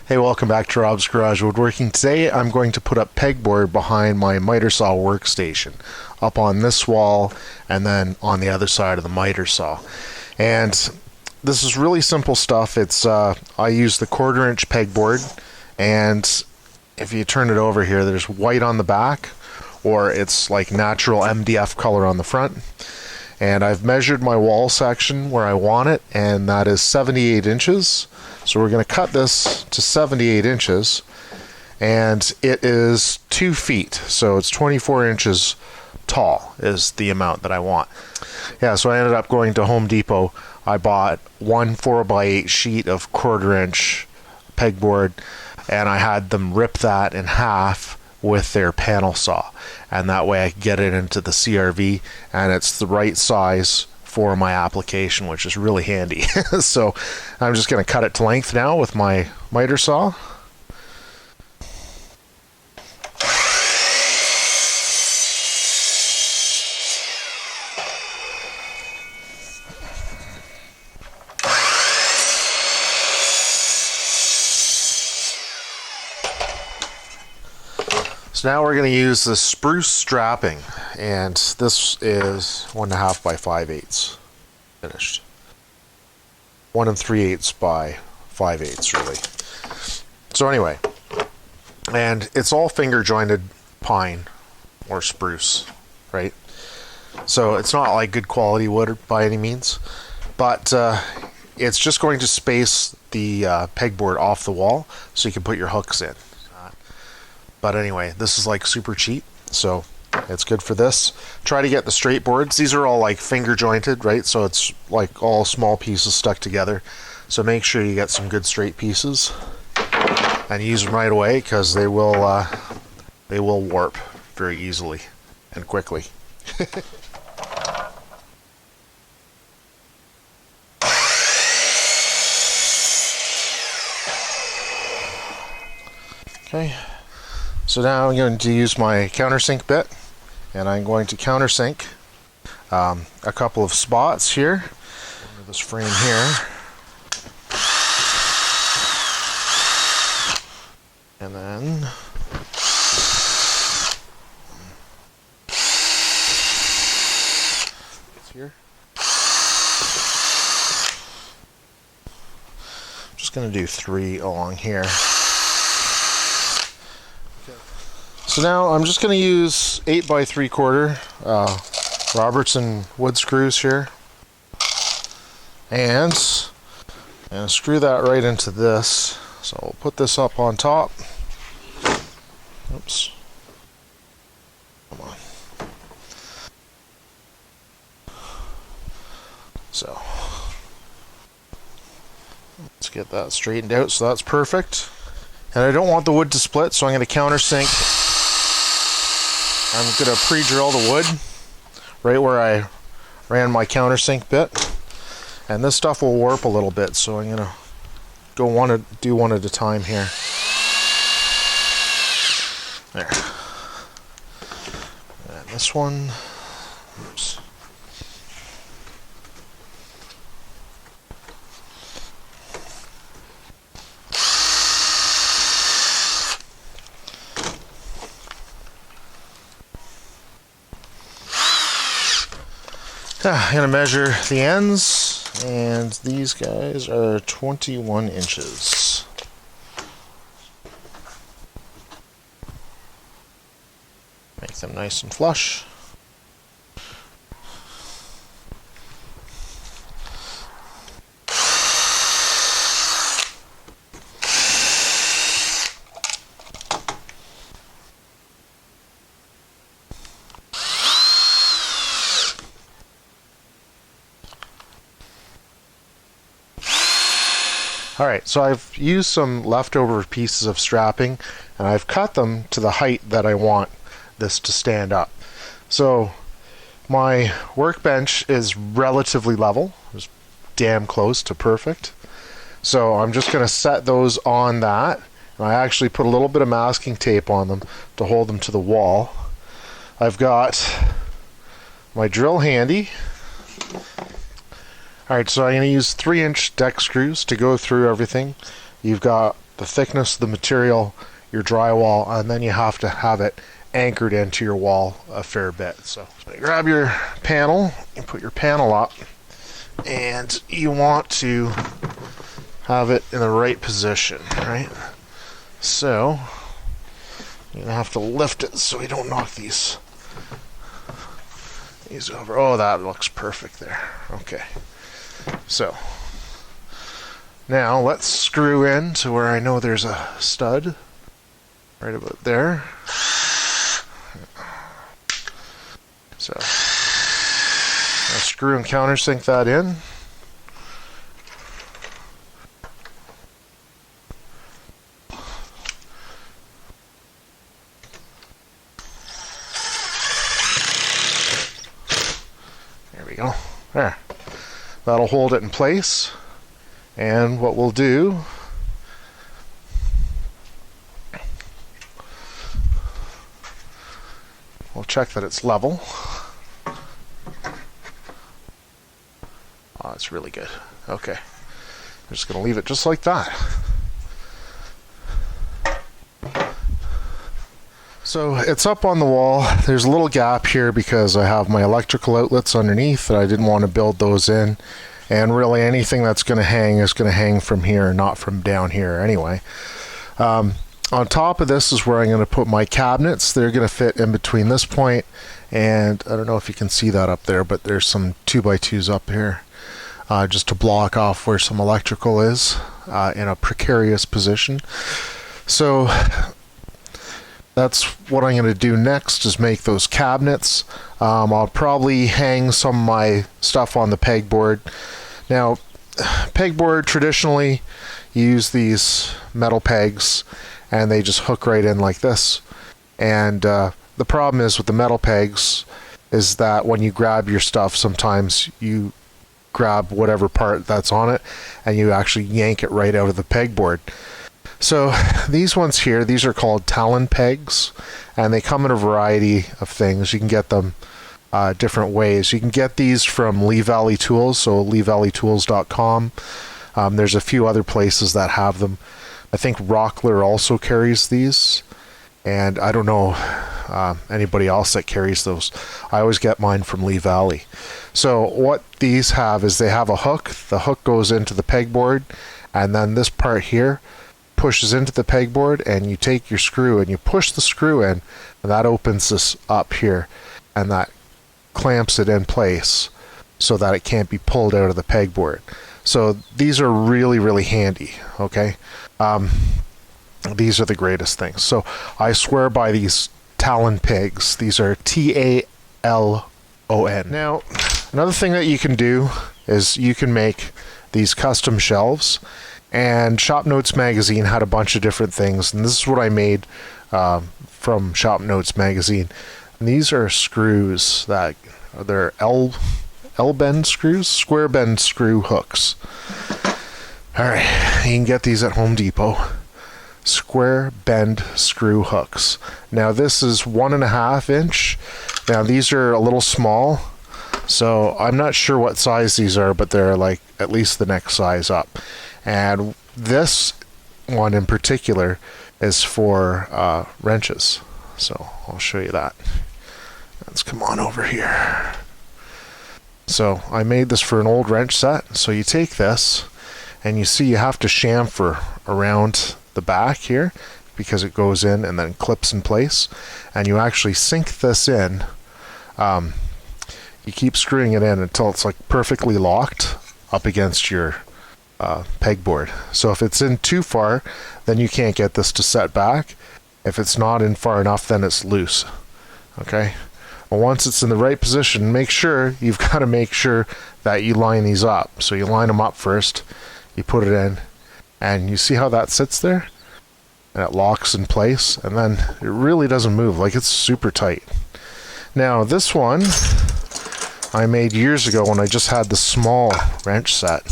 Hey, welcome back to Rob's Garage Woodworking. Today I'm going to put up pegboard behind my miter saw workstation, up on this wall and then on the other side of the miter saw. And this is really simple stuff. It's I use the 1/4" pegboard, and if you turn it over here, there's white on the back, or it's like natural MDF color on the front. And I've measured my wall section where I want it, and that is 78 inches. So we're going to cut this to 78 inches, and it is 2 feet, so it's 24 inches tall is the amount that I want. Yeah, so I ended up going to Home Depot. I bought one 4x8 sheet of 1/4" pegboard, and I had them rip that in half with their panel saw, and that way I could get it into the CRV, and it's the right size for my application, which is really handy. So I'm just going to cut it to length now with my miter saw. So now we're going to use the spruce strapping, and this is 1.5 by 5/8 finished. 1 3/8 by 5/8 really. So anyway, and it's all finger jointed pine or spruce, right? So it's not like good quality wood by any means, but it's just going to space the pegboard off the wall so you can put your hooks in. But anyway, this is like super cheap, so it's good for this. Try to get the straight boards. These are all like finger jointed, right? So it's like all small pieces stuck together. So make sure you get some good straight pieces and use them right away, because they will warp very easily and quickly. Okay. So now I'm going to use my countersink bit, and I'm going to countersink a couple of spots here under this frame here, and then here. I'm just going to do 3 along here. So now I'm just going to use 8 by 3/4 Robertson wood screws here, and screw that right into this. So I'll put this up on top. Oops. Come on. So let's get that straightened out. So that's perfect. And I don't want the wood to split, so I'm going to countersink. I'm going to pre-drill the wood right where I ran my countersink bit, and this stuff will warp a little bit, so I'm going to do one at a time here. There. And this one. Oops. I'm going to measure the ends, and these guys are 21 inches. Make them nice and flush. Alright, so I've used some leftover pieces of strapping, and I've cut them to the height that I want this to stand up. So my workbench is relatively level, it's damn close to perfect. So I'm just going to set those on that, and I actually put a little bit of masking tape on them to hold them to the wall. I've got my drill handy. Alright, so I'm going to use 3-inch deck screws to go through everything. You've got the thickness of the material, your drywall, and then you have to have it anchored into your wall a fair bit. So grab your panel, you put your panel up, and you want to have it in the right position, right? So you're gonna have to lift it so we don't knock these over. Oh, that looks perfect there. Okay, so now let's screw in to where I know there's a stud right about there. So I'll screw and countersink that in. There we go. There. That'll hold it in place. And what we'll do, we'll check that it's level. Oh, it's really good. Okay. I'm just going to leave it just like that. So it's up on the wall. There's a little gap here because I have my electrical outlets underneath that I didn't want to build those in. And really anything that's going to hang is going to hang from here, not from down here anyway. On top of this is where I'm going to put my cabinets. They're going to fit in between this point, and I don't know if you can see that up there, but there's some 2x2s up here just to block off where some electrical is in a precarious position. So that's what I'm going to do next, is make those cabinets. I'll probably hang some of my stuff on the pegboard. Now, pegboard, traditionally, you use these metal pegs, and they just hook right in like this. And the problem is with the metal pegs is that when you grab your stuff, sometimes you grab whatever part that's on it, and you actually yank it right out of the pegboard. So these ones here, these are called Talon pegs, and they come in a variety of things. You can get them different ways. You can get these from Lee Valley Tools, so leevalleytools.com. There's a few other places that have them. I think Rockler also carries these, and I don't know anybody else that carries those. I always get mine from Lee Valley. So what these have is they have a hook. The hook goes into the pegboard, and then this part here pushes into the pegboard, and you take your screw and you push the screw in, and that opens this up here, and that clamps it in place so that it can't be pulled out of the pegboard. So these are really, really handy, okay? These are the greatest things. So I swear by these Talon pegs. These are Talon. Now, another thing that you can do is you can make these custom shelves, and Shop Notes magazine had a bunch of different things, and this is what I made from Shop Notes magazine. And these are screws that they're L-bend screws, square bend screw hooks. All right, you can get these at Home Depot. Square bend screw hooks. Now this is 1.5 inch. Now these are a little small, so I'm not sure what size these are, but they're like at least the next size up. And this one in particular is for wrenches. So I'll show you that. Let's come on over here. So I made this for an old wrench set. So you take this, and you see you have to chamfer around the back here because it goes in and then clips in place, and you actually sink this in. You keep screwing it in until it's like perfectly locked up against your pegboard. So if it's in too far, then you can't get this to set back. If it's not in far enough, then it's loose. Okay. Well, once it's in the right position, you've got to make sure that you line these up. So you line them up first, you put it in, and you see how that sits there? And it locks in place, and then it really doesn't move, like it's super tight. Now this one I made years ago when I just had the small wrench set.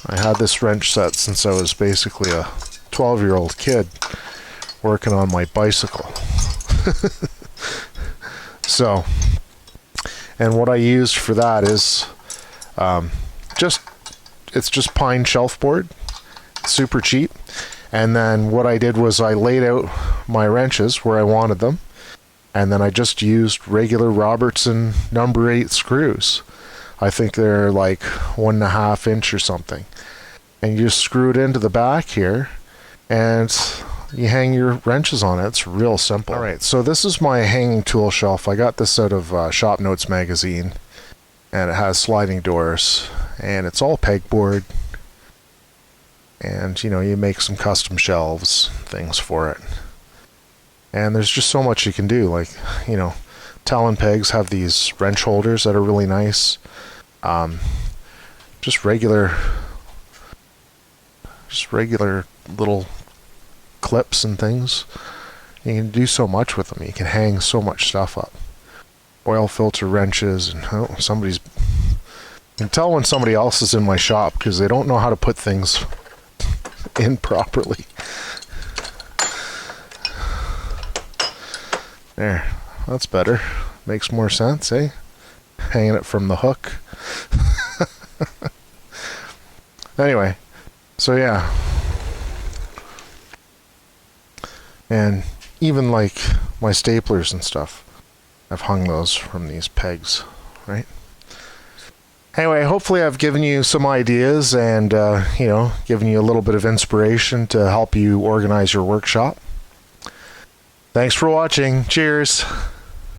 I had this wrench set since I was basically a 12-year-old kid working on my bicycle. So, and what I used for that is it's just pine shelf board, super cheap, And then what I did was I laid out my wrenches where I wanted them, and then I just used regular Robertson number 8 screws. I think they're like 1.5 inch or something. And you just screw it into the back here, and you hang your wrenches on it. It's real simple. Alright, so this is my hanging tool shelf. I got this out of Shop Notes magazine, and it has sliding doors, and it's all pegboard. And, you know, you make some custom shelves, things for it. And there's just so much you can do. Like, you know, Talon pegs have these wrench holders that are really nice. Just regular little clips and things. You can do so much with them. You can hang so much stuff up. Oil filter wrenches, and oh, you can tell when somebody else is in my shop because they don't know how to put things in properly. There, that's better. Makes more sense, eh? Hanging it from the hook. Anyway, so yeah. And even like my staplers and stuff, I've hung those from these pegs, right? Anyway, hopefully I've given you some ideas and, you know, given you a little bit of inspiration to help you organize your workshop. Thanks for watching. Cheers.